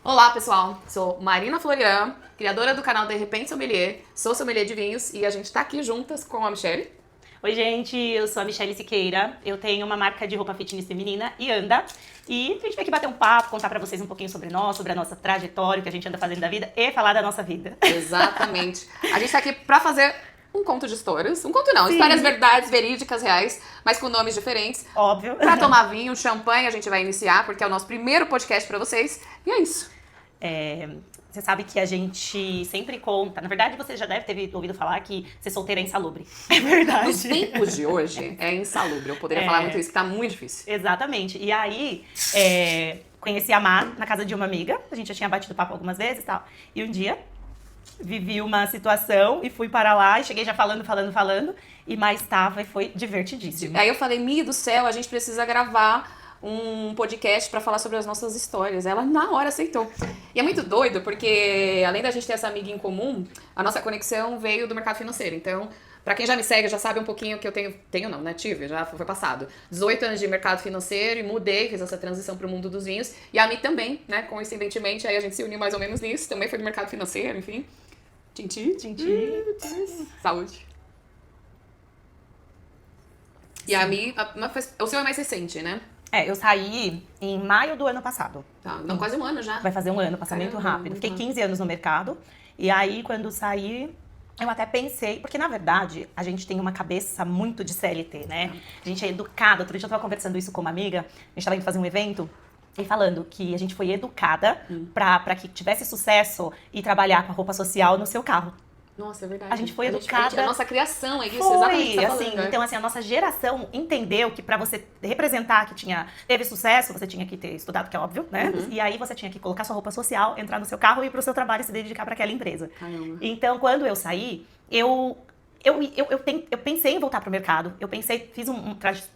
Olá, pessoal. Sou Marina Florian, criadora do canal De Repente Sommelier. Sou sommelier de vinhos e a gente tá aqui juntas com a Michelle. Oi, gente, eu sou a Michelle Siqueira, eu tenho uma marca de roupa fitness feminina, Yanda, e a gente veio aqui bater um papo, contar pra vocês um pouquinho sobre nós, sobre a nossa trajetória, o que a gente anda fazendo da vida e falar da nossa vida. Exatamente. A gente tá aqui pra fazer um conto de histórias. Um conto não, Sim. histórias verdades, verídicas, reais, mas com nomes diferentes. Óbvio. Pra tomar vinho, champanhe, a gente vai iniciar, porque é o nosso primeiro podcast pra vocês. E é isso. Você sabe que a gente sempre conta, na verdade você já deve ter ouvido falar que ser solteira é insalubre. É verdade. Nos tempos de hoje, é insalubre. Eu poderia falar muito isso, que tá muito difícil. Exatamente. E aí, conheci a Mar na casa de uma amiga, a gente já tinha batido papo algumas vezes e tal. E um dia, vivi uma situação e fui para lá e cheguei já falando, e mais estava e foi divertidíssimo. Aí eu falei, Mi do céu, a gente precisa gravar um podcast pra falar sobre as nossas histórias. Ela na hora aceitou. E é muito doido, porque além da gente ter essa amiga em comum, a nossa conexão veio do mercado financeiro. Então, pra quem já me segue, já sabe um pouquinho que eu tenho não, né? Tive, já foi passado. 18 anos de mercado financeiro e mudei, fiz essa transição pro mundo dos vinhos. E a Mi também, né? Coincidentemente, aí a gente se uniu mais ou menos nisso. Também foi do mercado financeiro, enfim. Tinti. Saúde. E a Mi, o seu é mais recente, né? Eu saí em maio do ano passado. Tá, não, quase um ano já. Vai fazer um ano, passou muito rápido. Fiquei 15 anos no mercado. E aí, quando saí, eu até pensei... Porque, na verdade, a gente tem uma cabeça muito de CLT, né? A gente é educada. Outro dia eu tava conversando isso com uma amiga. A gente tava indo fazer um evento. E falando que a gente foi educada pra que tivesse sucesso e trabalhar com a roupa social no seu carro. Nossa, é verdade. A gente foi educada. A nossa criação é isso, Foi, exatamente o que você tá assim, falando, né? então assim, a nossa geração entendeu que pra você representar que teve sucesso, você tinha que ter estudado, que é óbvio, né? E aí você tinha que colocar sua roupa social, entrar no seu carro e ir pro seu trabalho e se dedicar pra aquela empresa. Caramba. Então, quando eu saí, eu pensei em voltar pro mercado. Eu pensei,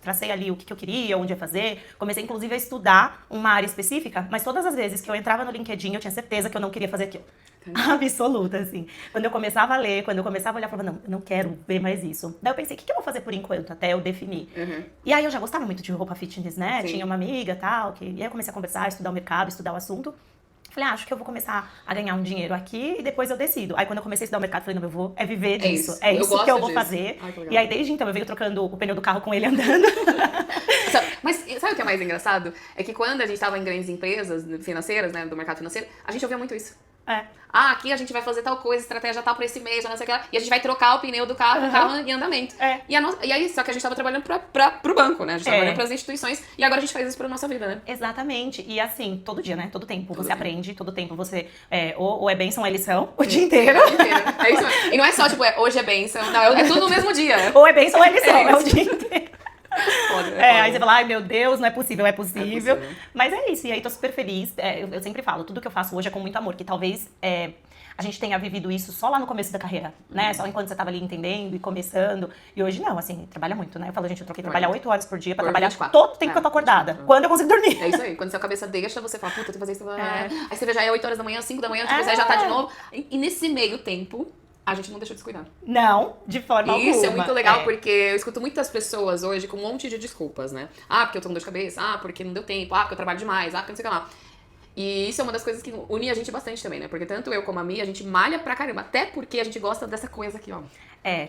tracei ali o que eu queria, onde ia fazer. Comecei, inclusive, a estudar uma área específica, mas todas as vezes que eu entrava no LinkedIn, eu tinha certeza que eu não queria fazer aquilo. Absoluta, assim. Quando eu começava a ler, quando eu começava a olhar, eu falava, não, eu não quero ver mais isso. Daí eu pensei, o que eu vou fazer por enquanto, até eu definir? E aí eu já gostava muito de roupa fitness, né? Sim. Tinha uma amiga e tal, e aí eu comecei a conversar, estudar o mercado, estudar o assunto. Falei, acho que eu vou começar a ganhar um dinheiro aqui e depois eu decido. Aí quando eu comecei a estudar o mercado, falei, não, eu vou viver disso. É isso que eu vou fazer. Ai, que legal. E aí desde então eu venho trocando o pneu do carro com ele andando. Mas sabe o que é mais engraçado? É que quando a gente tava em grandes empresas financeiras, né, do mercado financeiro, a gente ouvia muito isso. Ah, aqui a gente vai fazer tal coisa, estratégia tal pra esse mês, não sei o que lá, e a gente vai trocar o pneu do carro, o carro em andamento. E aí, só que a gente tava trabalhando pro banco, né? A gente tava trabalhando pras instituições, e agora a gente faz isso pra nossa vida, né? Exatamente. E assim, todo dia, né? Todo tempo você aprende, todo tempo você... ou é bênção ou é lição, o dia inteiro. É isso mesmo. E não é só, tipo, hoje é bênção, não, é tudo no mesmo dia. Ou é bênção ou é lição, é o dia inteiro. Foda. Aí você fala, ai meu Deus, não é possível, é possível. Mas é isso, e aí tô super feliz. Eu sempre falo, tudo que eu faço hoje é com muito amor, que talvez a gente tenha vivido isso só lá no começo da carreira, né? Só enquanto você tava ali entendendo e começando. E hoje não, assim, trabalha muito, né? Eu falo, gente, eu troquei trabalhar 8 horas por dia pra trabalhar 24. todo o tempo que eu tô acordada. Quando eu consigo dormir. É isso aí, quando sua cabeça deixa, você fala, puta, eu tenho que fazer isso. Aí você vê, já é 8 horas da manhã, 5 da manhã, tipo, você já tá de novo. E nesse meio tempo, a gente não deixou de se cuidar. Não, de forma alguma. Isso é muito legal, porque eu escuto muitas pessoas hoje com um monte de desculpas, né? Ah, porque eu tô com dor de cabeça, ah, porque não deu tempo, ah, porque eu trabalho demais, ah, porque não sei o que lá. E isso é uma das coisas que une a gente bastante também, né? Porque tanto eu como a Mi, a gente malha pra caramba, até porque a gente gosta dessa coisa aqui, ó.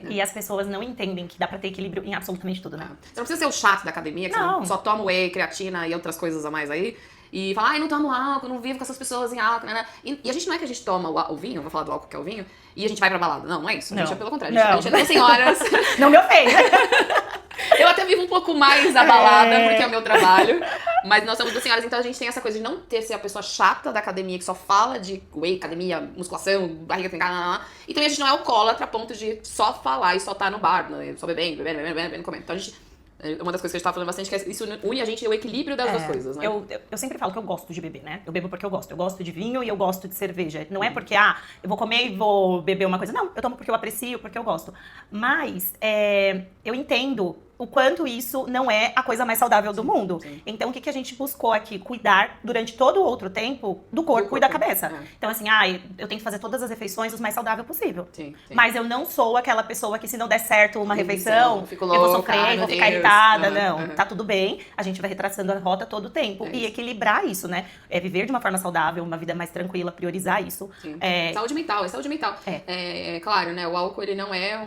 E as pessoas não entendem que dá pra ter equilíbrio em absolutamente tudo, né? Você não precisa ser o chato da academia, que Não. você só toma whey, creatina e outras coisas a mais aí. E fala, ai, não tomo álcool, não vivo com essas pessoas em álcool, né? E a gente não é que a gente toma o vinho, vou falar do álcool que é o vinho, e a gente vai pra balada. Não, não é isso. A gente Não. é pelo contrário. Não. A gente é duas senhoras. Não me ofenda. Eu até vivo um pouco mais abalada, porque é o meu trabalho. Mas nós somos duas senhoras, então a gente tem essa coisa de não ser a pessoa chata da academia, que só fala de whey, academia, musculação, barriga tem e também a gente não é alcoólatra a ponto de só falar e só estar no bar, né? Só bebendo, comendo. Então a gente... Uma das coisas que a gente tava falando bastante, que isso une a gente, o equilíbrio das duas coisas, né? Eu sempre falo que eu gosto de beber, né? Eu bebo porque eu gosto. Eu gosto de vinho e eu gosto de cerveja. Não é porque, eu vou comer e vou beber uma coisa. Não, eu tomo porque eu aprecio, porque eu gosto. Mas eu entendo o quanto isso não é a coisa mais saudável do mundo. sim. Então, o que a gente buscou aqui? Cuidar, durante todo o outro tempo, do corpo e da cabeça. Então, assim, eu tento fazer todas as refeições o mais saudável possível. Sim, sim. Mas eu não sou aquela pessoa que, se não der certo uma refeição, fico eu vou louca, sofrer, ai, vou meu ficar Deus. irritada. Não, tá tudo bem. A gente vai retraçando a rota todo o tempo. É E isso. equilibrar isso, né? É viver de uma forma saudável, uma vida mais tranquila, priorizar isso. Sim. É, Saúde mental, é saúde mental. Claro, né? O álcool, ele não é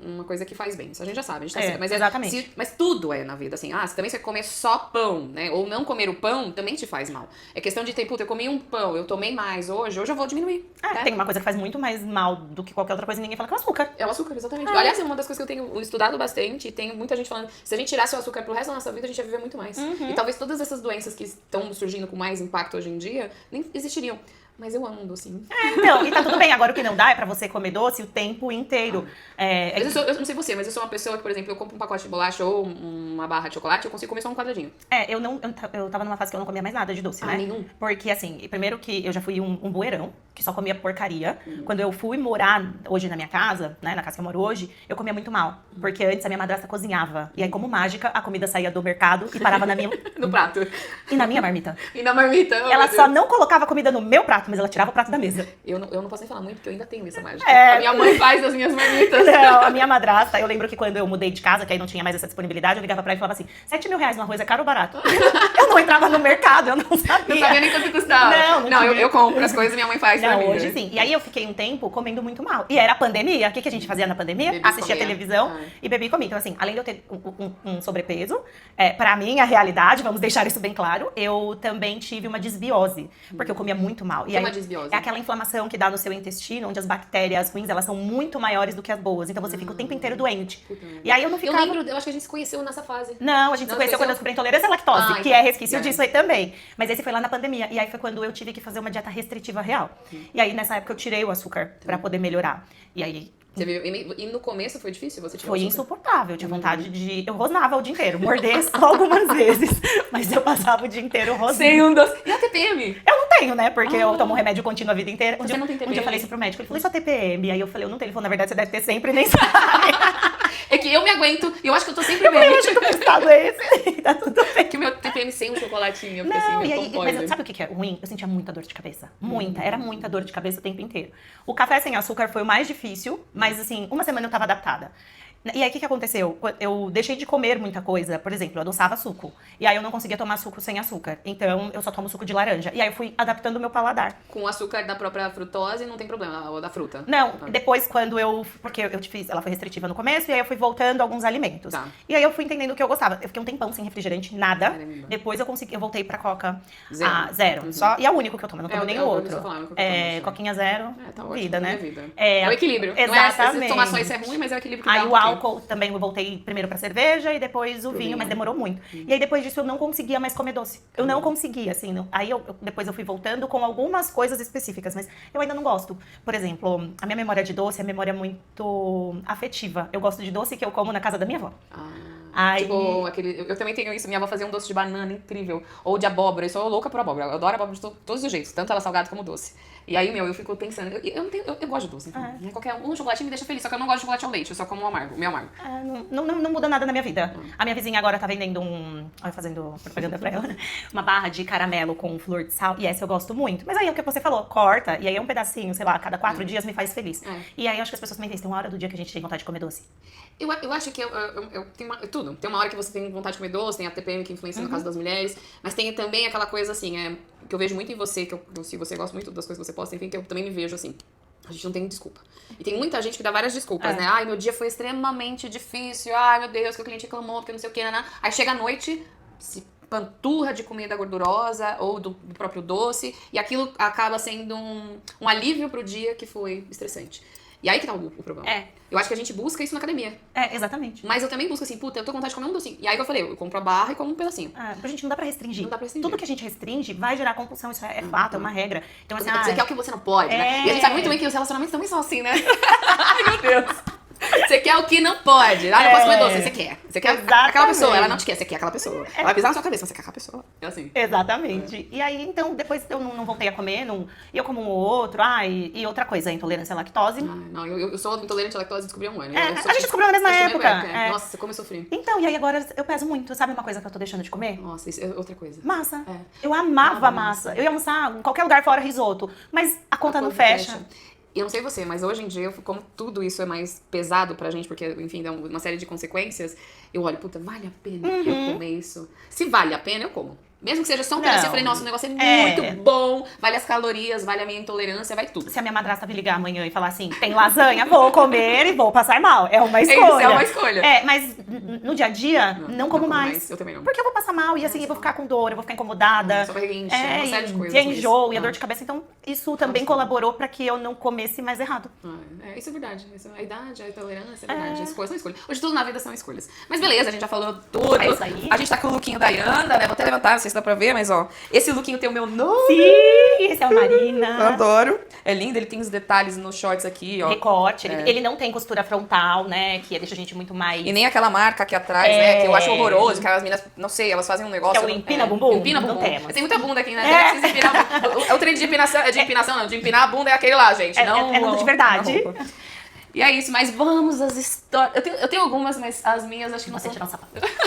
uma coisa que faz bem. Isso a gente já sabe, a gente tá certo. Mas exatamente. Mas tudo é na vida, assim. Se também você comer só pão, né? Ou não comer o pão, também te faz mal. É questão de ter, puta, eu comi um pão, eu tomei mais hoje eu vou diminuir. Né? Tem uma coisa que faz muito mais mal do que qualquer outra coisa e ninguém fala, que é o açúcar. É o açúcar, exatamente. Aliás, é uma das coisas que eu tenho estudado bastante e tem muita gente falando, se a gente tirasse o açúcar pro resto da nossa vida, a gente ia viver muito mais. E talvez todas essas doenças que estão surgindo com mais impacto hoje em dia, nem existiriam. Mas eu amo um docinho. Então, e tá tudo bem. Agora, o que não dá é pra você comer doce o tempo inteiro. Mas eu não sei você, mas eu sou uma pessoa que, por exemplo, eu compro um pacote de bolacha ou uma barra de chocolate, eu consigo comer só um quadradinho. Eu tava numa fase que eu não comia mais nada de doce, né? Nenhum? Porque, assim, primeiro que eu já fui um bueirão, que só comia porcaria. Quando eu fui morar hoje na minha casa, né, na casa que eu moro hoje, eu comia muito mal. Porque antes a minha madrasta cozinhava. E aí, como mágica, a comida saía do mercado e parava na minha... No prato. E na minha marmita. E na marmita. Ela só não colocava comida no meu prato, mas ela tirava o prato da mesa. Eu não posso nem falar muito, porque eu ainda tenho essa mágica. A minha mãe faz as minhas marmitas. Não, a minha madrasta, eu lembro que quando eu mudei de casa, que aí não tinha mais essa disponibilidade, eu ligava pra ela e falava assim, 7 mil reais no arroz é caro ou barato? Eu não entrava no mercado, eu não sabia. Não sabia nem quanto custava. Não, eu compro as coisas e minha mãe faz pra mim. Hoje sim. E aí eu fiquei um tempo comendo muito mal. E era a pandemia. O que a gente fazia na pandemia? Bebi, Assistia comia. televisão e bebi e comia. Então, assim, além de eu ter um sobrepeso, pra mim, a realidade, vamos deixar isso bem claro, eu também tive uma desbiose. Porque eu comia muito mal. E aí, uma desbiose? É aquela inflamação que dá no seu intestino, onde as bactérias ruins, elas são muito maiores do que as boas. Então você fica o tempo inteiro doente. E aí eu não ficava... Eu acho que a gente se conheceu nessa fase. Não, a gente se conheceu quando eu descobri intolerância à lactose, que então, é resquício disso aí também. Mas esse foi lá na pandemia. E aí foi quando eu tive que fazer uma dieta restritiva real. E aí nessa época eu tirei o açúcar pra poder melhorar. E aí... Você viu? E no começo foi difícil você tirar Foi o açúcar? insuportável, eu tinha vontade de... Eu rosnava o dia inteiro, morder só algumas vezes. Mas eu passava o dia inteiro rosnando. Sem um doce. E a TPM? Eu não tenho, né? Porque eu tomo remédio contínuo a vida inteira. Você não tem TPM? Um dia eu falei isso pro médico, ele falou, isso é TPM? Aí eu falei, eu não tenho. Ele falou, na verdade você deve ter sempre e nem sabe. É que eu me aguento e eu acho que eu tô sempre bem. Eu acho que o resultado é esse. Tá tudo bem. Que o meu TPM sem um chocolatinho, eu fico Não, assim, e meu aí, comboio. mas sabe o que é ruim? Eu sentia muita dor de cabeça. Muita. Era muita dor de cabeça o tempo inteiro. O café sem açúcar foi o mais difícil, mas assim, uma semana eu tava adaptada. E aí, o que aconteceu? Eu deixei de comer muita coisa. Por exemplo, eu adoçava suco. E aí, eu não conseguia tomar suco sem açúcar. Então, eu só tomo suco de laranja. E aí, eu fui adaptando o meu paladar. Com açúcar da própria frutose não tem problema, ou da fruta? Não, depois quando porque eu te fiz, ela foi restritiva no começo, e aí eu fui voltando a alguns alimentos. Tá. E aí eu fui entendendo o que eu gostava. Eu fiquei um tempão sem refrigerante, nada. Caramba. Depois eu voltei pra Coca Zero. Só, e é o único que eu tomo, eu não tomo nenhum outro. Falar, o único que eu tomo, Coquinha zero, tá ótimo, vida, né? vida. É o equilíbrio. Exatamente. Não é, se tomar só isso é ruim, mas é o equilíbrio que Aí dá o álcool também eu voltei primeiro pra cerveja e depois o vinho, mas demorou muito. E aí depois disso eu não conseguia mais comer doce. Eu não conseguia, assim. Aí depois eu fui voltando com algumas coisas específicas, mas eu ainda não gosto. Por exemplo, a minha memória de doce é memória muito afetiva. Eu gosto de doce que eu como na casa da minha avó. Aí... Tipo, eu também tenho isso. Minha avó fazia um doce de banana incrível. Ou de abóbora. Eu sou louca por abóbora. Eu adoro abóbora de todos os jeitos. Tanto ela salgada como doce. E aí, eu fico pensando... Eu gosto de doce. Né? Qualquer um chocolatinho me deixa feliz. Só que eu não gosto de chocolate ao leite. Eu só como o amargo. Não muda nada na minha vida. A minha vizinha agora tá vendendo Olha, fazendo propaganda pra ela. Uma barra de caramelo com flor de sal. E essa eu gosto muito. Mas aí é o que você falou. Corta. E aí é um pedacinho, sei lá, a cada 4 dias me faz feliz. E aí eu acho que as pessoas também têm uma hora do dia que a gente tem vontade de comer doce. Eu acho que tem tudo. Tem uma hora que você tem vontade de comer doce, tem a TPM que influencia no caso das mulheres, mas tem também aquela coisa assim, que eu vejo muito em você, se você gosta muito das coisas que você posta, enfim, que eu também me vejo assim. A gente não tem desculpa. E tem muita gente que dá várias desculpas, né? Ai, meu dia foi extremamente difícil. Ai, meu Deus, que o cliente reclamou, porque não sei o que, né? Aí chega a noite, se panturra de comida gordurosa ou do próprio doce, e aquilo acaba sendo um alívio pro dia que foi estressante. E aí que tá o problema. Eu acho que a gente busca isso na academia. Exatamente. Mas eu também busco assim, puta, eu tô com vontade de comer um docinho. E aí que eu falei, eu compro a barra e como um pedacinho. Gente, não dá pra restringir. Não dá pra restringir. Tudo que a gente restringe vai gerar compulsão, isso é fato, é uma regra. Então, assim, Você quer o que você não pode, né? E a gente sabe muito bem que os relacionamentos também são assim, né? Ai, meu Deus. Você quer o que não pode. Ah, não posso comer doce. Você quer. Você quer Exatamente. aquela pessoa. Ela não te quer, você quer aquela pessoa. Ela vai pisar na sua cabeça, mas você quer aquela pessoa. É assim. Exatamente. E aí, então, depois eu não voltei a comer, e eu como um ou outro. E outra coisa, a intolerância à lactose. Não, eu sou intolerante à lactose e descobri há um ano. A gente descobriu na mesma época. Nossa, como eu sofri. Então, e aí agora eu peso muito. Sabe uma coisa que eu tô deixando de comer? Nossa, isso é outra coisa. Massa. É. Eu amava massa. Eu ia almoçar em qualquer lugar fora risoto. Mas a conta não fecha. E eu não sei você, mas hoje em dia, como tudo isso é mais pesado pra gente, porque, enfim, dá uma série de consequências, eu olho, puta, vale a pena eu comer isso? Se vale a pena, eu como. Mesmo que seja só um pedacinho, eu falei, nossa, o negócio é muito bom, vale as calorias, vale a minha intolerância, vai tudo. Se a minha madrasta me ligar amanhã e falar assim, tem lasanha, vou comer e vou passar mal. É uma escolha. Isso, é uma escolha. Mas no dia a dia, não como mais. Eu também não. Porque eu vou passar mal e assim, eu vou ficar com dor, eu vou ficar incomodada. Só barriga incha, uma série de coisas. E enjoo, e a dor de cabeça. Então, isso também colaborou pra que eu não comesse mais errado. Isso é verdade. Isso, a idade, a intolerância, é verdade. As escolhas são escolhas. Hoje tudo na vida são escolhas. Mas beleza, a gente já falou tudo. É isso aí. A gente tá com o lookinho da Yanda, né? Vou até levantar, não sei se dá pra ver, mas ó. Esse lookinho tem o meu nome. Sim, esse é o Marina. Adoro. É lindo, ele tem os detalhes nos shorts aqui, ó. Recorte. Ele não tem costura frontal, né? Que deixa a gente muito mais... E nem aquela marca aqui atrás, né? Que eu acho horroroso, que as meninas, não sei, elas fazem um negócio... Que é o empina bumbum? Empina bumbum. Não temos. Tem muita bunda aqui, né? Precisa empinar. O treino de empinação, não. De empinar a bunda é aquele lá, gente. É nudo de verdade. E é isso, mas vamos às histórias. Eu tenho algumas, mas as minhas acho que não Vou são... até tirar o sapato.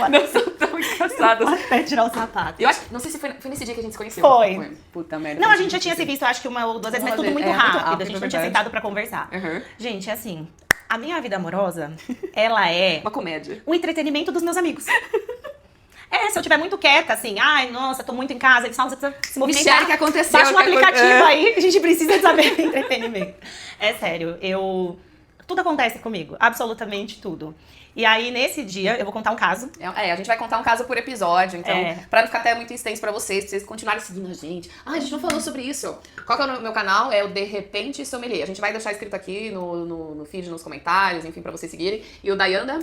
Não são tão engraçadas. Vou até tirar o sapato. Eu acho, não sei se foi nesse dia que a gente se conheceu. Foi. Puta merda. Não, a gente já tinha se visto, acho que uma ou duas vezes, mas tudo muito rápido. A gente não tinha sentado pra conversar. Gente, assim, a minha vida amorosa, ela é... uma comédia. Um entretenimento dos meus amigos. Se eu estiver muito quieta, assim, ai, nossa, tô muito em casa, eles falam, você precisa se movimentar. Michele, que aconteceu? Baixa um aplicativo aí, a gente precisa saber entretenimento. É sério, tudo acontece comigo, absolutamente tudo. E aí, nesse dia, eu vou contar um caso. A gente vai contar um caso por episódio, então, pra não ficar até muito extenso pra vocês continuarem seguindo a gente. A gente não falou sobre isso. Qual que é o meu canal? É o De Repente Sommelier. A gente vai deixar escrito aqui no feed, nos comentários, enfim, pra vocês seguirem. E o da Yanda?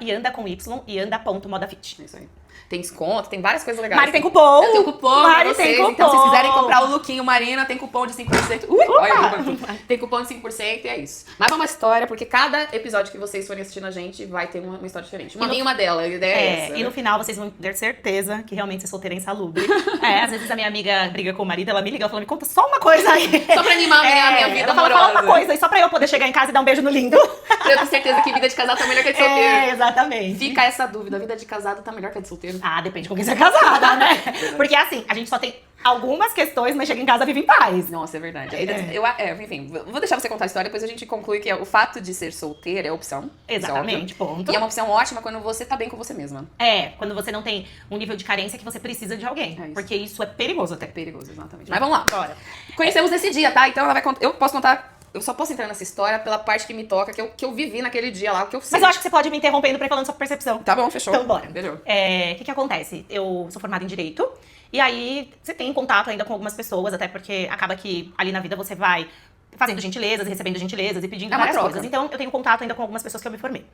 @Yanda com Y, Yanda.modafit. É isso aí. Tem desconto, tem várias coisas legais. Mari tem cupom! Eu tenho cupom Mari pra vocês. tem cupom. Então, se vocês quiserem comprar o lookinho Marina, tem cupom de 5%. Olha, tem cupom de 5% e é isso. Mas é uma história, porque cada episódio que vocês forem assistindo a gente vai ter uma história diferente. Uma minha e uma dela, a ideia é essa. E no final vocês vão ter certeza que realmente ser solteira é insalubre. Às vezes a minha amiga briga com o marido, ela me liga e fala, me conta só uma coisa aí. Só pra animar a minha vida ela amorosa. Fala uma coisa, e só pra eu poder chegar em casa e dar um beijo no lindo. Pra eu ter certeza que vida de casado tá melhor que a de solteiro. Exatamente. Fica essa dúvida, a vida de casado tá melhor que a de solteiro? Depende com quem você é casada, né? Porque assim, a gente só tem algumas questões, mas chega em casa vive em paz. Nossa, é verdade. Enfim, vou deixar você contar a história, depois a gente conclui que o fato de ser solteira é opção. Exatamente, ponto. E é uma opção ótima quando você tá bem com você mesma. Quando você não tem um nível de carência que você precisa de alguém. Porque isso é perigoso até. É perigoso, exatamente. Mas vamos lá. Bora. Conhecemos nesse dia, tá? Então ela vai contar. Eu posso contar. Eu só posso entrar nessa história pela parte que me toca, que eu vivi naquele dia lá, o que eu sei. Mas eu acho que você pode me interrompendo pra ir falando sobre percepção. Tá bom, fechou. Então bora. Fechou. O que acontece? Eu sou formada em Direito, e aí você tem contato ainda com algumas pessoas, até porque acaba que ali na vida você vai fazendo gentilezas, recebendo gentilezas e pedindo várias coisas. Então eu tenho contato ainda com algumas pessoas que eu me formei.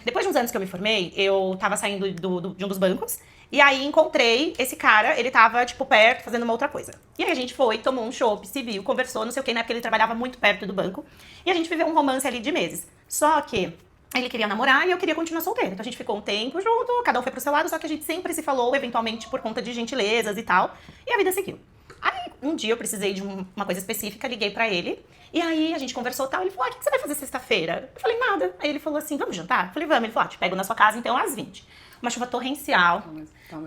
Depois de uns anos que eu me formei, eu tava saindo de um dos bancos, e aí encontrei esse cara, ele tava, tipo, perto, fazendo uma outra coisa. E aí a gente foi, tomou um chopp, se viu, conversou, não sei o que, né? Porque ele trabalhava muito perto do banco. E a gente viveu um romance ali de meses. Só que ele queria namorar e eu queria continuar solteira. Então a gente ficou um tempo junto, cada um foi pro seu lado, só que a gente sempre se falou, eventualmente, por conta de gentilezas e tal. E a vida seguiu. Aí, um dia eu precisei de uma coisa específica, liguei pra ele. E aí a gente conversou e tal. Ele falou, o que você vai fazer sexta-feira? Eu falei, nada. Aí ele falou assim, vamos jantar? Eu falei, vamos. Ele falou, te pego na sua casa então às 20. Uma chuva torrencial,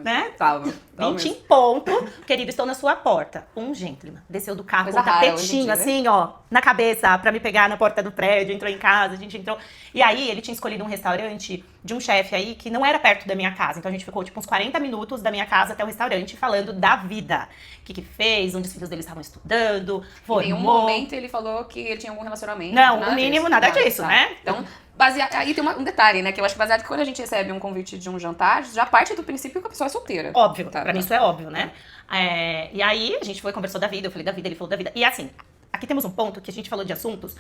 né? Tava 20 em ponto. Querido, estou na sua porta. Um gentleman desceu do carro com um tapetinho, assim, ó, na cabeça, pra me pegar na porta do prédio. Entrou em casa, a gente entrou. E aí, ele tinha escolhido um restaurante de um chefe aí que não era perto da minha casa. Então, a gente ficou, tipo, uns 40 minutos da minha casa até o restaurante falando da vida. O que fez, onde os filhos deles estavam estudando. Em nenhum momento ele falou que ele tinha algum relacionamento. Não, no mínimo, nada disso, né? Então... aí tem um detalhe, né? Que eu acho que baseado que quando a gente recebe um convite de um jantar, já parte do princípio que a pessoa é solteira. Óbvio, pra mim isso é óbvio, né? E aí a gente conversou da vida, eu falei da vida, ele falou da vida. E assim, aqui temos um ponto que a gente falou de assuntos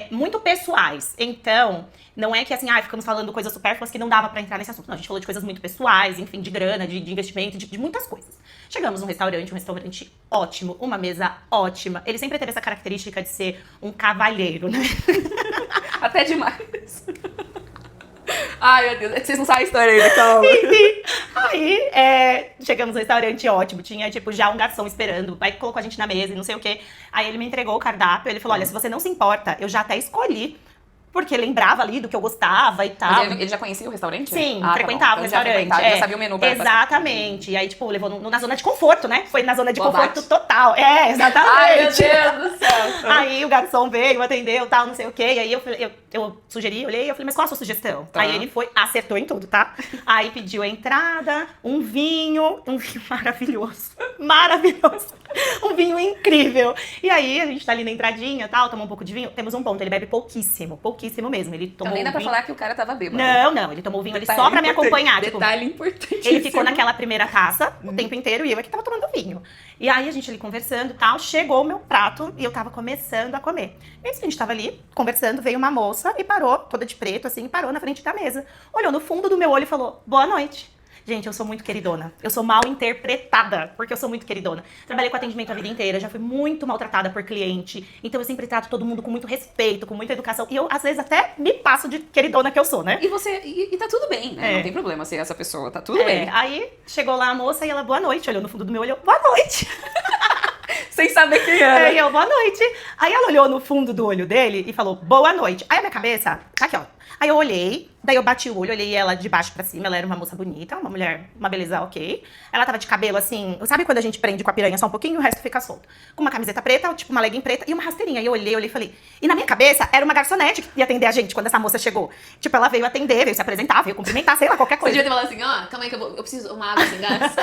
muito pessoais. Então, não é que assim, ficamos falando coisas supérfluas que não dava pra entrar nesse assunto. Não, a gente falou de coisas muito pessoais, enfim, de grana, de investimento, de muitas coisas. Chegamos num restaurante ótimo, uma mesa ótima. Ele sempre teve essa característica de ser um cavalheiro, né? Até demais. Ai, meu Deus. Vocês não sabem a história ainda, calma. Enfim, aí chegamos no restaurante ótimo, tinha tipo já um garçom esperando, aí colocou a gente na mesa e não sei o quê. Aí ele me entregou o cardápio, ele falou, olha, se você não se importa, eu já até escolhi. Porque lembrava ali do que eu gostava e tal. Mas ele já conhecia o restaurante? Sim, tá frequentava o Então restaurante. já sabia o menu pra Exatamente. E aí, tipo, levou na zona de conforto, né? Foi na zona de Boa conforto parte. total. É, exatamente. Ai, meu Deus do céu. Aí o garçom veio, atendeu, tal, não sei o quê. E aí eu sugeri, olhei, eu falei, mas qual a sua sugestão? Tá. Aí ele acertou em tudo, tá? Aí pediu a entrada, um vinho maravilhoso. Maravilhoso. Um vinho incrível. E aí a gente tá ali na entradinha, tal, toma um pouco de vinho. Temos um ponto, ele bebe pouquíssimo mesmo. Ele tomou Então nem dá pra vinho. falar que o cara tava bêbado. Não, ele tomou vinho ali só pra me acompanhar. Tipo, Detalhe importante. ele ficou naquela primeira taça o tempo inteiro e eu é que tava tomando vinho. E aí a gente ali conversando e tal, chegou o meu prato e eu tava começando a comer. E a gente tava ali conversando, veio uma moça e parou, toda de preto assim, parou na frente da mesa. Olhou no fundo do meu olho e falou, boa noite. Gente, eu sou muito queridona. Eu sou mal interpretada, porque eu sou muito queridona. Trabalhei com atendimento a vida inteira, já fui muito maltratada por cliente. Então eu sempre trato todo mundo com muito respeito, com muita educação. E eu, às vezes, até me passo de queridona que eu sou, né? E você. E tá tudo bem, né? Não tem problema ser essa pessoa, tá tudo bem. Aí chegou lá a moça e ela, boa noite, olhou no fundo do meu olho, eu, boa noite. Sem saber quem era. E eu, boa noite. Aí ela olhou no fundo do olho dele e falou, boa noite. Aí a minha cabeça, tá aqui, ó. Aí eu olhei, daí eu bati o olho, olhei ela de baixo pra cima, ela era uma moça bonita, uma mulher, uma beleza ok. Ela tava de cabelo assim, sabe quando a gente prende com a piranha só um pouquinho e o resto fica solto? Com uma camiseta preta, tipo uma legging preta e uma rasteirinha. Aí eu olhei e falei... E na minha cabeça era uma garçonete que ia atender a gente quando essa moça chegou. Tipo, ela veio atender, veio se apresentar, veio cumprimentar, sei lá, qualquer Você coisa. devia ter falado assim, ó, calma aí que eu preciso uma água sem gás.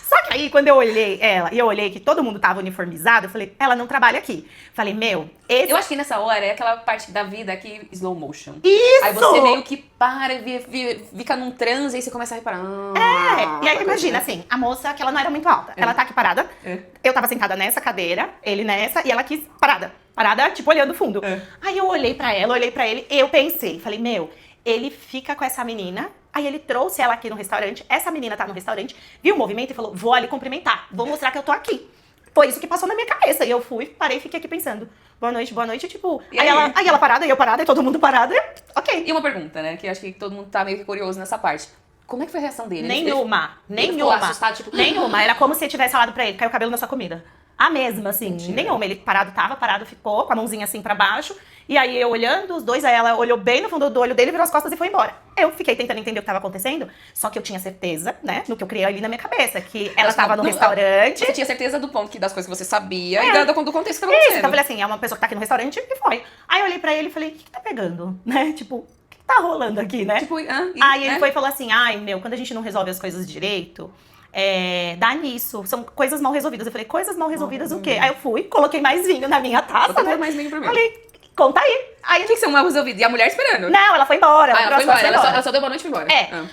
Só que aí, quando eu olhei ela e eu olhei que todo mundo tava uniformizado, eu falei, ela não trabalha aqui. Falei, meu, esse... Eu acho que nessa hora é aquela parte da vida que slow motion. Isso! Aí você meio que para, fica num transe e você começa a reparar. E aí imagina assim, a moça que ela não era muito alta, ela tá aqui parada, eu tava sentada nessa cadeira, ele nessa, e ela aqui parada, tipo olhando o fundo. Aí eu olhei pra ela, olhei pra ele, eu pensei, falei, meu, ele fica com essa menina, aí ele trouxe ela aqui no restaurante, essa menina tá no restaurante, viu o movimento e falou, vou ali cumprimentar, vou mostrar que eu tô aqui. Foi isso que passou na minha cabeça. E eu fui, parei e fiquei aqui pensando. Boa noite, tipo... E aí ela parada, e eu parada, e todo mundo parado. Ok. E uma pergunta, né? Que eu acho que todo mundo tá meio que curioso nessa parte. Como é que foi a reação dele? Nenhuma. Ele ficou assustado, tipo... Nenhuma. Era como se eu tivesse falado pra ele, caiu o cabelo na sua comida. A mesma, assim. Mentira. Nenhuma. Ele parado ficou, com a mãozinha assim pra baixo. E aí eu olhando, os dois, aí ela olhou bem no fundo do olho dele, virou as costas e foi embora. Eu fiquei tentando entender o que tava acontecendo, só que eu tinha certeza, né, no que eu criei ali na minha cabeça, que ela tava no restaurante. Você tinha certeza do ponto das coisas que você sabia e do contexto que tava Isso, acontecendo. então eu falei assim, é uma pessoa que tá aqui no restaurante e foi. Aí eu olhei pra ele e falei, o que tá pegando? Né, tipo, o que tá rolando aqui, né? Tipo, aí ele foi e falou assim, ai, meu, quando a gente não resolve as coisas direito... dá nisso, são coisas mal resolvidas. Eu falei, coisas mal resolvidas o quê? Aí eu fui, coloquei mais vinho na minha taça, né? mais vinho pra mim. Falei, conta aí. Aí Tinha que ser um mal resolvido. E a mulher esperando. não, ela foi embora. Ela foi embora. Ela só deu boa noite e foi embora.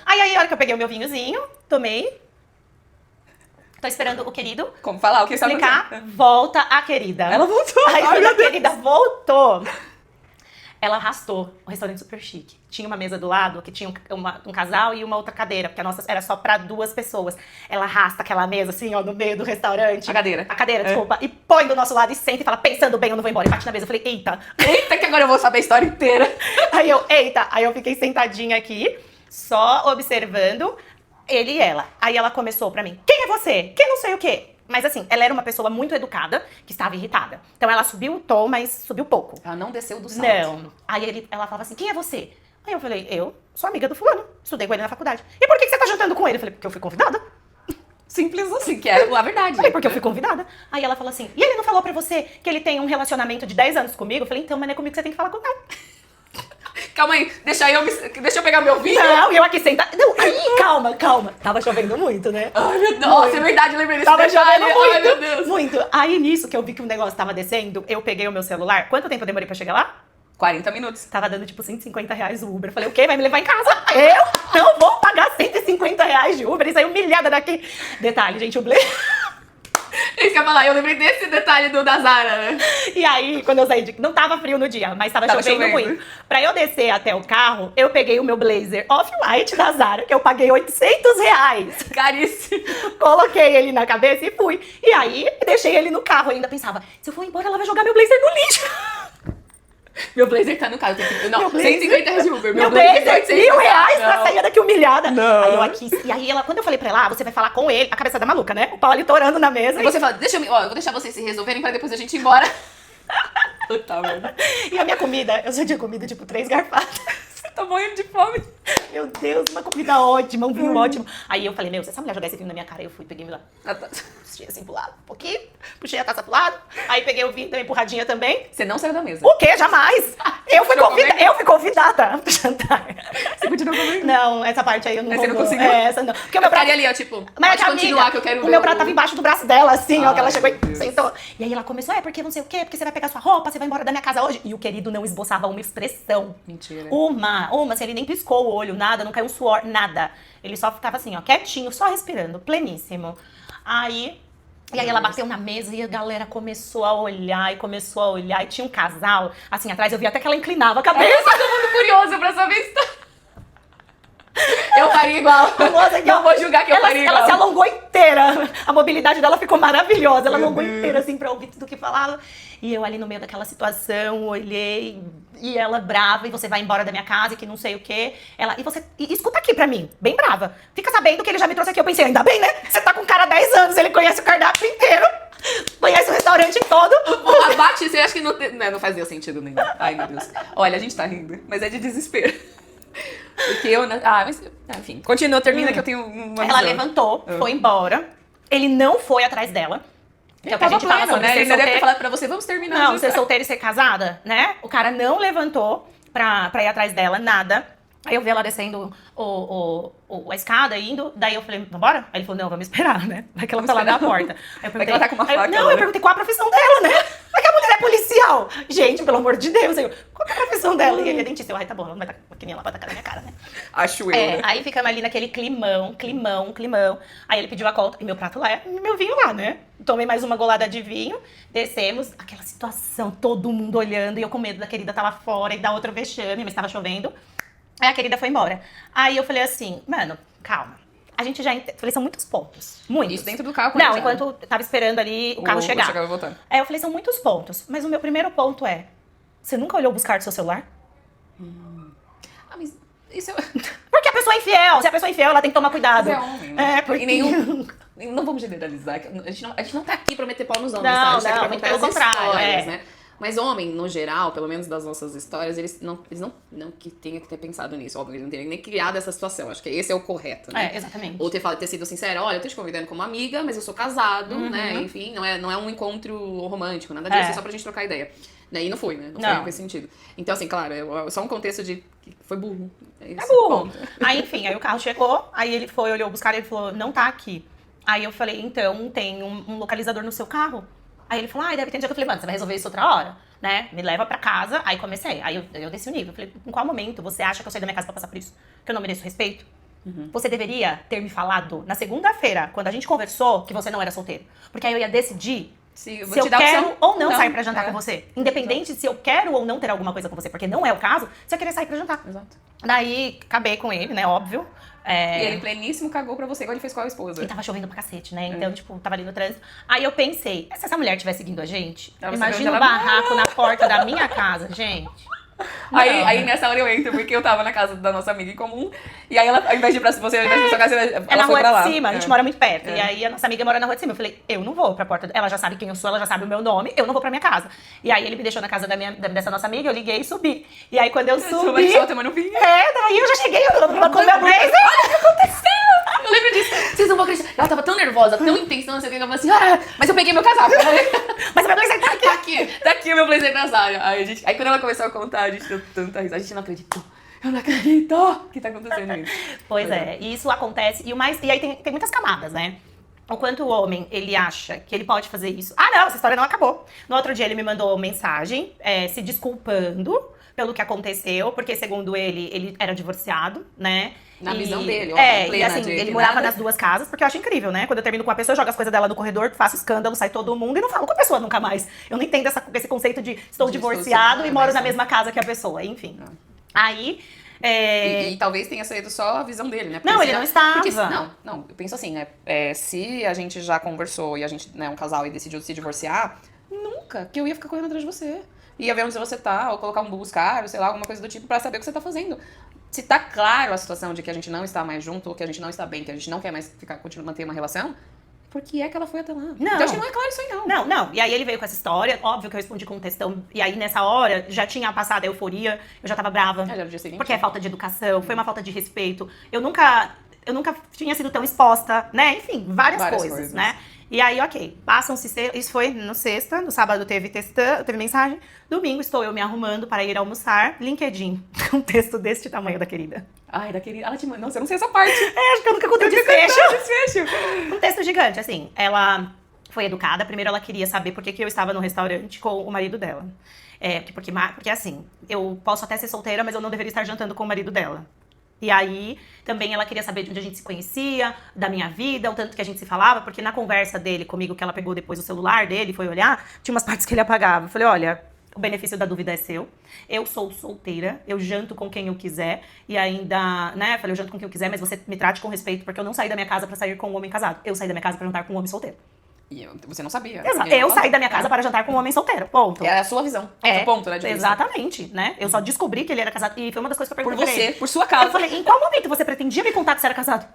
Aí a hora que eu peguei o meu vinhozinho, tomei. Tô esperando o querido Como falar o que está explicar. acontecendo? Volta a querida. Ela voltou. Aí quando a querida voltou, ela arrastou o restaurante super chique. Tinha uma mesa do lado que tinha um casal e uma outra cadeira, porque a nossa era só pra 2 pessoas. Ela arrasta aquela mesa assim, ó, no meio do restaurante. A cadeira. A cadeira, desculpa. E põe do nosso lado e senta e fala, pensando bem, eu não vou embora. E bate na mesa. Eu falei, eita. Eita, que agora eu vou saber a história inteira. Aí eu, eita. Aí eu fiquei sentadinha aqui, só observando ele e ela. Aí ela começou pra mim, quem é você? Quem não sei o quê? Mas assim, ela era uma pessoa muito educada, que estava irritada. Então ela subiu o tom, mas subiu pouco. Ela não desceu do salto. Não. Aí ela falava assim, quem é você? Aí eu falei, eu sou amiga do fulano, estudei com ele na faculdade. E por que você tá jantando com ele? Eu falei, porque eu fui convidada. Simples assim, que é a verdade. Eu falei, porque eu fui convidada. Aí ela falou assim, e ele não falou pra você que ele tem um relacionamento de 10 anos comigo? Eu falei, então, mas não é comigo que você tem que falar com ele. Calma aí, deixa eu pegar meu vinho. Não, eu aqui sentada. Não, aí, calma. Tava chovendo muito, né? Ai, meu Deus. Nossa, é verdade, eu lembrei desse Tava detalhe. chovendo muito, Ai, meu Deus. muito. Aí, nisso que eu vi que o negócio tava descendo, eu peguei o meu celular. Quanto tempo eu demorei pra chegar lá? 40 minutos. Tava dando, tipo, R$150 o Uber. Eu falei, o quê? Vai me levar em casa? Eu não vou pagar R$150 de Uber. Isso aí, humilhada daqui. Detalhe, gente, o Isso que eu ia falar, eu lembrei desse detalhe da Zara, né? E aí, quando eu saí de... Não tava frio no dia, mas tava chovendo muito. Pra eu descer até o carro, eu peguei o meu blazer off-white da Zara, que eu paguei R$800. Caríssimo. Coloquei ele na cabeça e fui. E aí, deixei ele no carro. Eu ainda pensava, se eu for embora, ela vai jogar meu blazer no lixo. Meu blazer tá no carro. Não, Meu blazer- 150 reais de Uber. Meu blazer, R$1.000 pra Não. sair daqui humilhada. Não. Aí eu aqui, e aí ela, quando eu falei pra ela, você vai falar com ele, a cabeça da maluca, né? O pau ali torando na mesa. Aí você fala, eu vou deixar vocês se resolverem pra depois a gente ir embora. Tá, mano. E a minha comida, eu só tinha comido tipo 3 garfadas. Tô morrendo de fome. Meu Deus, uma comida ótima, um vinho ótimo. Aí eu falei, meu, se essa mulher jogar esse vinho na minha cara, eu fui, peguei lá, puxei assim pro lado, um pouquinho, puxei a taça pro lado, aí peguei o vinho, dei uma empurradinha também. Você não saiu da mesa. O quê? Jamais! Eu fui convidada pro jantar. Você continua comendo? Não, essa parte aí eu não Mas você não rolou. conseguiu? Essa não. Porque o meu prato... Ficaria ali, ó, tipo, Mas pode a continuar amiga, que eu quero ver. o meu prato tava embaixo do braço dela, assim, ó, que ela Ai, chegou meu e Deus. sentou. E aí ela começou, porque não sei o quê, porque você vai pegar sua roupa, você vai embora da minha casa hoje. E o querido não esboçava uma expressão. Mentira. Assim, ele nem piscou o olho, nada, não caiu um suor, nada. Ele só ficava assim, ó, quietinho, só respirando, pleníssimo. E aí ela bateu na mesa e a galera começou a olhar, e tinha um casal, assim, atrás, eu vi até que ela inclinava a cabeça. Todo mundo curioso pra saber se tá... Eu faria igual. Moça, Não vou julgar que eu faria igual. Ela se alongou inteira. A mobilidade dela ficou maravilhosa. Ela alongou inteira, assim, pra ouvir tudo que falava. E eu ali no meio daquela situação, olhei, e ela brava, e você vai embora da minha casa, e que não sei o quê. E escuta aqui pra mim, bem brava. Fica sabendo que ele já me trouxe aqui. Eu pensei, ainda bem, né? Você tá com o cara há 10 anos, ele conhece o cardápio inteiro. Conhece o restaurante todo. Abate, você acha que não fazia sentido nenhum. Ai, meu Deus. Olha, a gente tá rindo, mas é de desespero. Porque eu... mas... Enfim, continua, termina que eu tenho uma Ela visão. levantou, foi embora. Ele não foi atrás dela. Que é o que a gente fala sobre né? ser Ele deve ter solteiro. falado pra você, vamos terminar. Não, de ser jantar. solteira e ser casada, né? O cara não levantou pra ir atrás dela, nada. Aí eu vi ela descendo a escada, indo. Daí eu falei, vambora? Aí ele falou, não, vamos esperar, né? Vai que ela tá lá na porta. Aí eu Vai que ela tá com uma faca, Não, né? eu perguntei qual a profissão dela, né? Vai que a mulher é policial. Gente, pelo amor de Deus. Qual que é a profissão dela? E ele é dentista. Ai, tá bom, ela não vai estar que nem ela vai tacar na minha cara, né? Acho eu, né? Aí ficamos ali naquele climão. Aí ele pediu a conta, e meu prato lá, meu vinho lá, né? Tomei mais uma golada de vinho, descemos, aquela situação, todo mundo olhando, e eu com medo da querida tá lá fora e da outra vexame, mas tava chovendo. Aí a querida foi embora. Aí eu falei assim, mano, calma. A gente já... Falei, são muitos pontos. Muitos. Isso dentro do carro. Não, enquanto eu tava esperando ali o carro chegar. Chegar e voltar. Aí eu falei, são muitos pontos. Mas o meu primeiro ponto é, você nunca olhou buscar do seu celular? Mas isso é... Porque a pessoa é infiel. Se a pessoa é infiel, ela tem que tomar cuidado. Mas é homem, né? Porque... E nenhum... Não vamos generalizar. A gente não tá aqui pra meter pau nos homens, Não, tá? A gente tá aqui não, pra muito contar pelo as contrário, histórias, é. né? Mas homem, no geral, pelo menos das nossas histórias, eles não que tenha que ter pensado nisso, óbvio, eles não teriam nem criado essa situação. Acho que esse é o correto, né? exatamente. Ou ter sido sincero, olha, eu tô te convidando como amiga, mas eu sou casado, né? Enfim, não é um encontro romântico, nada disso, é só pra gente trocar ideia. Né? E não foi, né? Não foi nesse sentido. Então, assim, claro, é só um contexto de que foi burro. É isso. É burro. Ponto. Aí, enfim, aí o carro chegou, aí ele foi, olhou buscar, ele falou, não tá aqui. Aí eu falei, então, tem um localizador no seu carro? Aí ele falou, deve ter um dia que eu falei, mano, você vai resolver isso outra hora, né? Me leva pra casa. Aí comecei. Aí eu desci o nível. Eu falei, em qual momento você acha que eu saí da minha casa pra passar por isso? Que eu não mereço respeito? Você deveria ter me falado na segunda-feira, quando a gente conversou, que você não era solteiro. Porque aí eu ia decidir se eu quero ou não sair pra jantar com você. Independente se eu quero ou não ter alguma coisa com você. Porque não é o caso, se eu querer sair pra jantar. Exato. Daí, acabei com ele, né? Óbvio. E ele pleníssimo cagou pra você, igual ele fez com a esposa. E tava chovendo pra cacete, né? Então, tipo, tava ali no trânsito. Aí eu pensei, se essa mulher estiver seguindo a gente, Ela vai imagina o saber onde ela barraco na porta da minha casa, gente. Aí nessa hora eu entro, porque eu tava na casa da nossa amiga em comum. E aí ela, ao invés de ir pra você, ao invés de ir pra sua casa, ela É na foi rua pra lá. de cima, a gente mora muito perto. E aí a nossa amiga mora na rua de cima. Eu falei, eu não vou pra porta. Ela já sabe quem eu sou, ela já sabe o meu nome, eu não vou pra minha casa. E aí ele me deixou na casa dessa nossa amiga, eu liguei e subi. E aí quando eu subi. Tomando vinho. Daí eu já cheguei com o meu blazer. Olha o que aconteceu! Eu lembro disso. Vocês não vão acreditar. Ela tava tão nervosa, tão intensa, não sei o que. Ela falou assim, mas eu peguei meu casaco. Mas o meu blazer tá aqui. Tá aqui o meu blazer na Zara. Aí quando ela começou a contar, a gente deu tanta risada. A gente não acreditou. Eu não acredito que tá acontecendo isso. Pois é, e isso acontece. E aí tem muitas camadas, né? O quanto o homem, ele acha que ele pode fazer isso. Ah, não, essa história não acabou. No outro dia ele me mandou mensagem se desculpando pelo que aconteceu, porque segundo ele era divorciado, né? Na visão dele, ó. E assim, ele morava nas duas casas, porque eu acho incrível, né? Quando eu termino com uma pessoa, eu jogo as coisas dela no corredor, faço escândalo, sai todo mundo e não falo com a pessoa nunca mais. Eu não entendo esse conceito de estou divorciado e moro na mesma casa que a pessoa, enfim. Aí... E talvez tenha saído só a visão dele, né? Porque Não, ele não estava. Porque, não, eu penso assim, né? Se a gente já conversou e a gente é um casal e decidiu se divorciar, nunca que eu ia ficar correndo atrás de você. ia ver onde você tá, ou colocar um buscar, ou sei lá, alguma coisa do tipo, pra saber o que você tá fazendo. Se tá claro a situação de que a gente não está mais junto, ou que a gente não está bem, que a gente não quer mais manter uma relação, por que é que ela foi até lá? Não. Então acho que não é claro isso aí, não. Não. E aí ele veio com essa história, óbvio que eu respondi com um textão. E aí nessa hora já tinha passado a euforia, eu já tava brava. Já era o dia seguinte. Porque é falta de educação, foi uma falta de respeito. Eu nunca tinha sido tão exposta, né? Enfim, várias coisas, né? E aí, ok, passam-se, isso foi no sexta, no sábado teve mensagem, domingo estou eu me arrumando para ir almoçar, LinkedIn, um texto deste tamanho da querida. Ai, da querida, ela te mandou, nossa, eu não sei essa parte. Acho que eu nunca contei o desfecho. Desfecho. Um texto gigante, assim, ela foi educada, primeiro ela queria saber por que eu estava no restaurante com o marido dela. Porque assim, eu posso até ser solteira, mas eu não deveria estar jantando com o marido dela. E aí, também ela queria saber de onde a gente se conhecia, da minha vida, o tanto que a gente se falava, porque na conversa dele comigo, que ela pegou depois o celular dele, foi olhar, tinha umas partes que ele apagava. Eu falei, olha, o benefício da dúvida é seu, eu sou solteira, eu janto com quem eu quiser, e ainda, né, eu falei, eu janto com quem eu quiser, mas você me trate com respeito, porque eu não saí da minha casa pra sair com um homem casado, eu saí da minha casa pra jantar com um homem solteiro. E você não sabia. Exato. Eu saí da minha casa para jantar com um homem solteiro, ponto. Era a sua visão. É, ponto, né? exatamente, né? Eu só descobri que ele era casado. E foi uma das coisas que eu perguntei por você, pra ele. por sua causa. Eu falei, em qual momento você pretendia me contar que você era casado?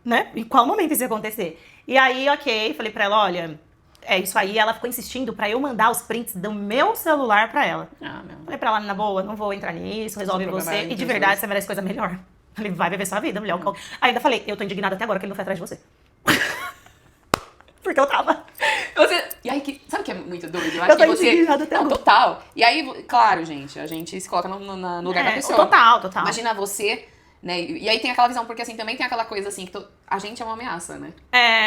Né? Em qual momento isso ia acontecer? E aí, ok, falei pra ela, olha, é isso aí. Ela ficou insistindo pra eu mandar os prints do meu celular pra ela. Falei pra ela, na boa, não vou entrar nisso, resolve você. E de verdade, você merece coisa melhor. Falei, vai viver sua vida, mulher. Ainda falei, eu tô indignada até agora que ele não foi atrás de você. Porque eu tava. E aí, sabe o que é muito doido? Eu acho que você. Até não, total. E aí, claro, gente, a gente se coloca no lugar da pessoa. Total. Imagina você, né? E aí tem aquela visão, porque assim, também tem aquela coisa assim, que a gente é uma ameaça, né?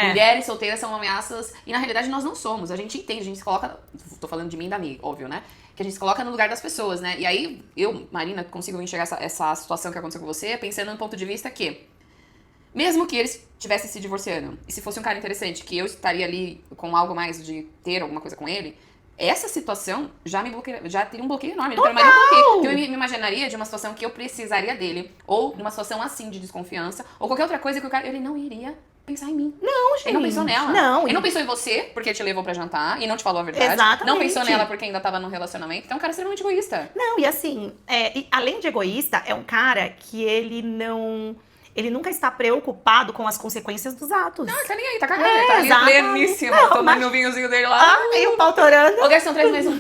Mulheres solteiras são ameaças, e na realidade nós não somos. A gente entende, a gente se coloca. Tô falando de mim e da amiga, óbvio, né? Que a gente se coloca no lugar das pessoas, né? E aí, eu, Marina, consigo enxergar essa situação que aconteceu com você, pensando no ponto de vista que, mesmo que eles estivessem se divorciando, e se fosse um cara interessante, que eu estaria ali com algo mais de ter alguma coisa com ele, essa situação já teria um bloqueio enorme. Total! Um bloqueio, que eu me imaginaria de uma situação que eu precisaria dele, ou numa situação assim de desconfiança, ou qualquer outra coisa que o cara, ele não iria pensar em mim. Não, gente. Ele não pensou nela. Não. Ele não pensou em você, porque te levou pra jantar, e não te falou a verdade. Exatamente. Não pensou nela porque ainda tava num relacionamento. Então é um cara extremamente egoísta. Não, e assim, e além de egoísta, é um cara que ele nunca está preocupado com as consequências dos atos. Não, ele tá nem aí, tá cagando. Ele tá ali pleníssimo, tomando o vinhozinho dele lá. E o pau torando. Ô, garçom, traz mais um.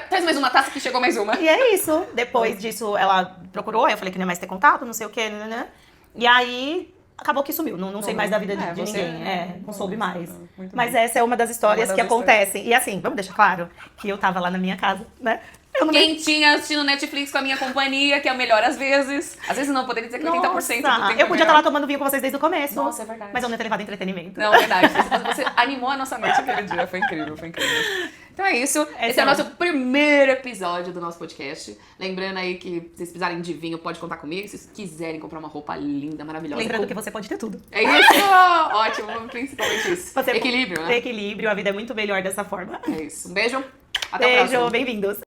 Traz mais uma taça que chegou mais uma. E é isso. Depois disso, ela procurou, aí eu falei que não ia mais ter contato, não sei o quê, né? E aí, acabou que sumiu. Não sei mais da vida de ninguém. Não soube mais. Mas essa é uma das histórias que acontecem. E assim, vamos deixar claro que eu tava lá na minha casa, né? Quentinha, assistindo Netflix com a minha companhia, que é o melhor às vezes. Às vezes não, poderia dizer que 80% do tempo. Eu podia estar lá tomando vinho com vocês desde o começo. Nossa, é verdade. Mas eu não ia ter levado entretenimento. Não, é verdade. Você animou a nossa noite aquele dia. Foi incrível. Então é isso. Esse é o nosso primeiro episódio do nosso podcast. Lembrando aí que se vocês precisarem de vinho, pode contar comigo. Se vocês quiserem comprar uma roupa linda, maravilhosa. Lembrando que você pode ter tudo. É isso! Ótimo, principalmente isso. Equilíbrio, né? Equilíbrio, a vida é muito melhor dessa forma. É isso. Um beijo. Até a próxima. Beijo, bem-vindos.